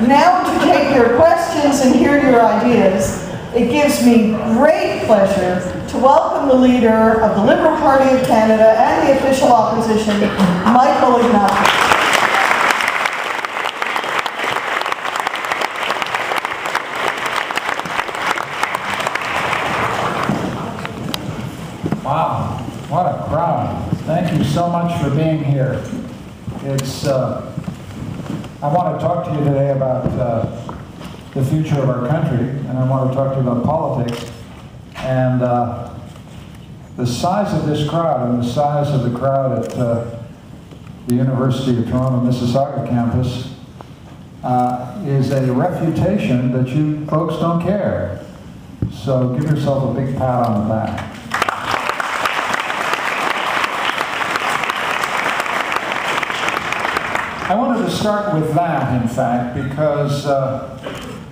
now to take your questions and hear your ideas, it gives me great pleasure to welcome the leader of the Liberal Party of Canada and the official opposition, Michael Ignatieff. Wow, what a crowd. Thank you so much for being here. I want to talk to you today about the future of our country, and I want to talk to you about politics. And the size of this crowd and the size of the crowd at the University of Toronto Mississauga campus is a refutation that you folks don't care. So give yourself a big pat on the back. I wanted to start with that, in fact, because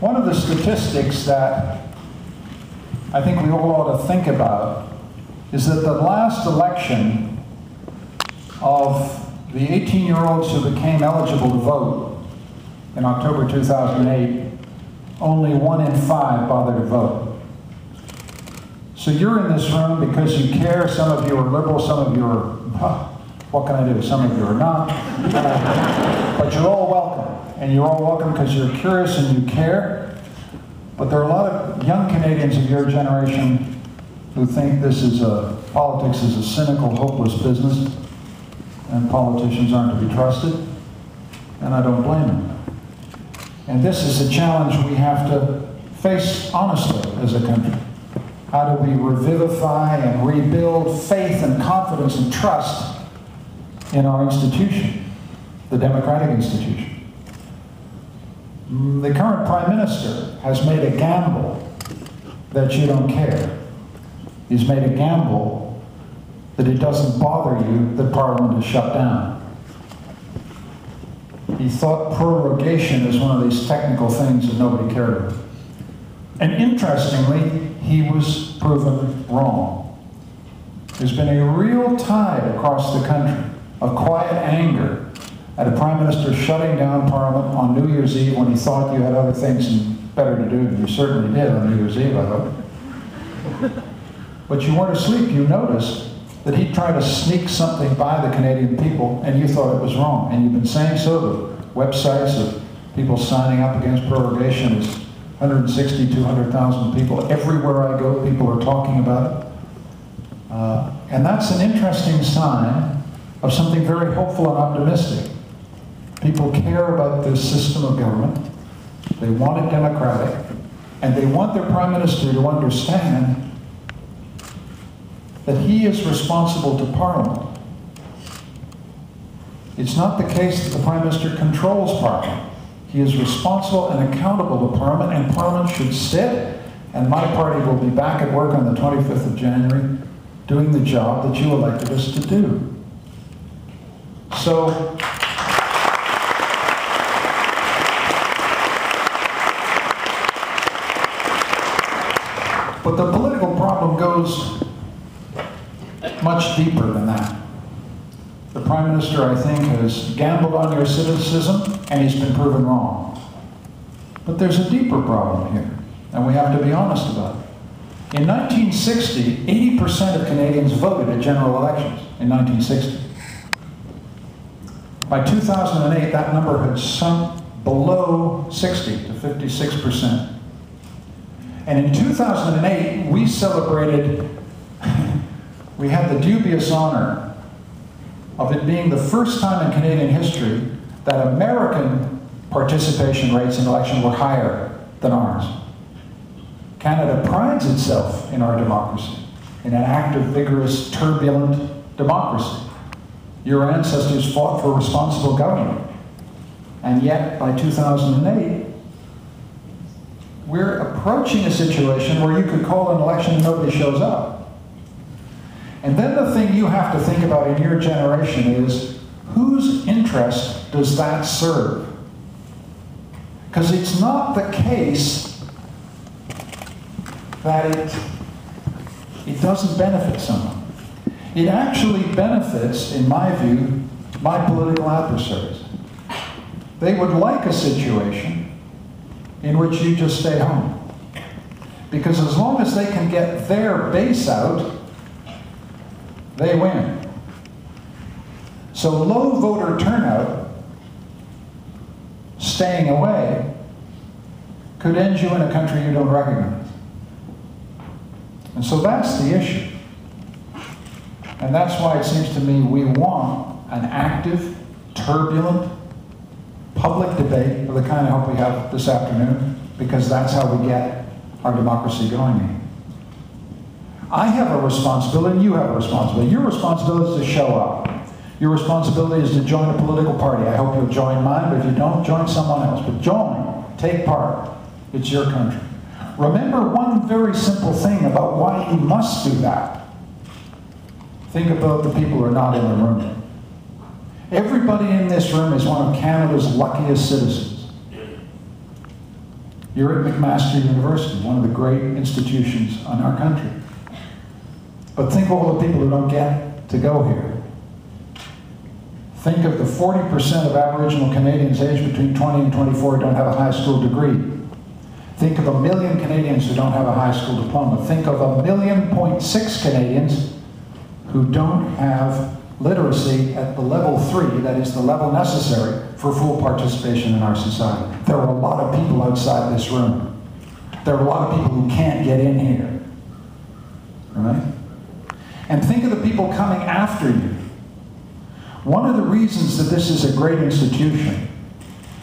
one of the statistics that I think we all ought to think about is that the last election of the 18-year-olds who became eligible to vote in October 2008, only 1 in 5 bothered to vote. So you're in this room because you care. Some of you are liberal, some of you are, what can I do? Some of you are not. But you're all welcome. And you're all welcome because you're curious and you care. But there are a lot of young Canadians of your generation who think politics is a cynical, hopeless business, and politicians aren't to be trusted. And I don't blame them. And this is a challenge we have to face honestly as a country. How do we revivify and rebuild faith and confidence and trust in our institution, the democratic institution? The current Prime Minister has made a gamble that you don't care. He's made a gamble that it doesn't bother you that Parliament is shut down. He thought prorogation is one of these technical things that nobody cared about. And interestingly, he was proven wrong. There's been a real tide across the country of quiet anger at a Prime Minister shutting down Parliament on New Year's Eve when he thought you had other things better to do, and you certainly did on New Year's Eve, I hope. But you weren't asleep. You noticed that he tried to sneak something by the Canadian people, and you thought it was wrong. And you've been saying so. The websites of people signing up against prorogation is 160, 200,000 people. Everywhere I go, people are talking about it. And that's an interesting sign of something very hopeful and optimistic. People care about this system of government. They want it democratic. And they want their Prime Minister to understand that he is responsible to Parliament. It's not the case that the Prime Minister controls Parliament. He is responsible and accountable to Parliament, and Parliament should sit, and my party will be back at work on the 25th of January doing the job that you elected us to do. So, but the political problem goes much deeper than that. The Prime Minister, I think, has gambled on your cynicism, and he's been proven wrong. But there's a deeper problem here, and we have to be honest about it. In 1960, 80% of Canadians voted at general elections in 1960. By 2008, that number had sunk below 60 to 56%. And in 2008, we celebrated, we had the dubious honor of it being the first time in Canadian history that American participation rates in election were higher than ours. Canada prides itself in our democracy, in an active, vigorous, turbulent democracy. Your ancestors fought for responsible government. And yet, by 2008, we're approaching a situation where you could call an election and nobody shows up. And then the thing you have to think about in your generation is, whose interest does that serve? Because it's not the case that it doesn't benefit someone. It actually benefits, in my view, my political adversaries. They would like a situation in which you just stay home. Because as long as they can get their base out, they win. So low voter turnout, staying away, could end you in a country you don't recognize. And so that's the issue. And that's why it seems to me we want an active, turbulent, public debate of the kind I hope we have this afternoon, because that's how we get our democracy going here. I have a responsibility, you have a responsibility. Your responsibility is to show up. Your responsibility is to join a political party. I hope you'll join mine, but if you don't, join someone else. But join, take part. It's your country. Remember one very simple thing about why you must do that. Think about the people who are not in the room. Everybody in this room is one of Canada's luckiest citizens. You're at McMaster University, one of the great institutions in our country. But think of all the people who don't get to go here. Think of the 40% of Aboriginal Canadians aged between 20 and 24 who don't have a high school degree. Think of 1 million Canadians who don't have a high school diploma. Think of 1.6 million Canadians who don't have literacy at the level 3, that is the level necessary for full participation in our society. There are a lot of people outside this room. There are a lot of people who can't get in here. Right? And think of the people coming after you. One of the reasons that this is a great institution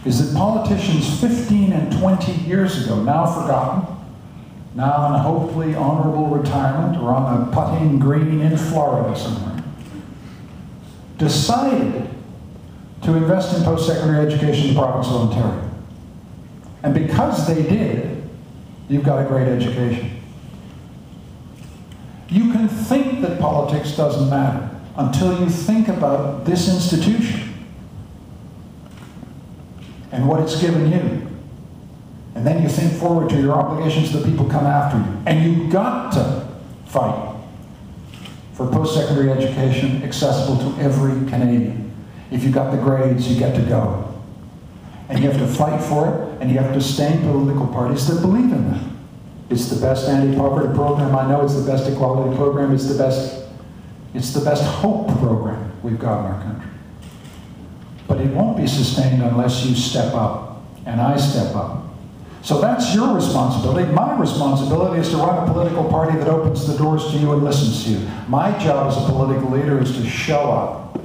is that politicians 15 and 20 years ago, now forgotten, now in hopefully honorable retirement or on a putting green in Florida somewhere, decided to invest in post-secondary education in the province of Ontario. And because they did, you've got a great education. You can think that politics doesn't matter until you think about this institution and what it's given you. And then you think forward to your obligations to the people who come after you. And you've got to fight for post-secondary education accessible to every Canadian. If you've got the grades, you get to go. And you have to fight for it, and you have to stay in political parties that believe in that. It's the best anti-poverty program I know, it's the best equality program, it's the best hope program we've got in our country. But it won't be sustained unless you step up, and I step up. So that's your responsibility. My responsibility is to run a political party that opens the doors to you and listens to you. My job as a political leader is to show up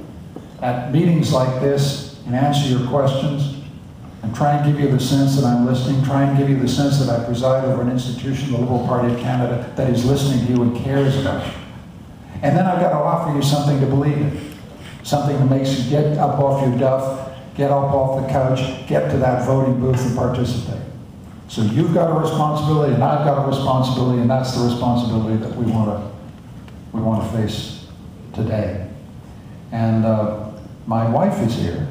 at meetings like this and answer your questions and try and give you the sense that I'm listening, try and give you the sense that I preside over an institution, the Liberal Party of Canada, that is listening to you and cares about you. And then I've got to offer you something to believe in, something that makes you get up off your duff, get up off the couch, get to that voting booth and participate. So you've got a responsibility, and I've got a responsibility, and that's the responsibility that we want to face today. And my wife is here,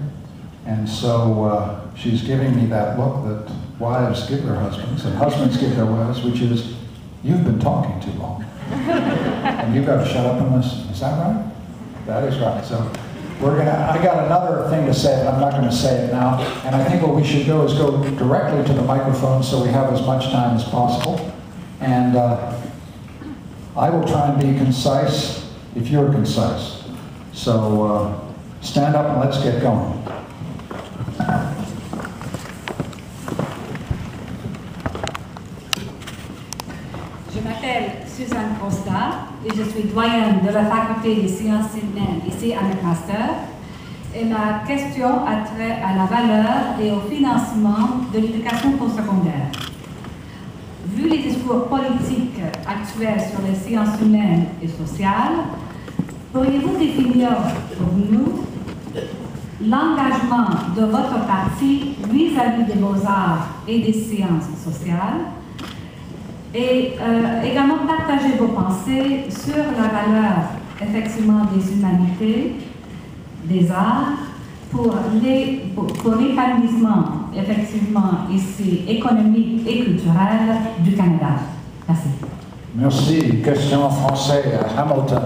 and so she's giving me that look that wives give their husbands, and husbands give their wives, which is, you've been talking too long. And you've got to shut up and listen. Is that right? That is right. So I got another thing to say, but I'm not going to say it now. And I think what we should do is go directly to the microphone so we have as much time as possible. And I will try and be concise if you're concise. So stand up and let's get going. Je m'appelle Suzanne Costa et je suis doyenne de la faculté des sciences humaines ici à McMaster. Et ma question a trait à la valeur et au financement de l'éducation postsecondaire. Vu les discours politiques actuels sur les sciences humaines et sociales, pourriez-vous définir pour nous l'engagement de votre parti vis-à-vis des beaux-arts et des sciences sociales? Et également partager vos pensées sur la valeur effectivement des humanités, des arts, pour l'épanouissement effectivement ici économique et culturel du Canada. Merci. Merci. Question en français à Hamilton.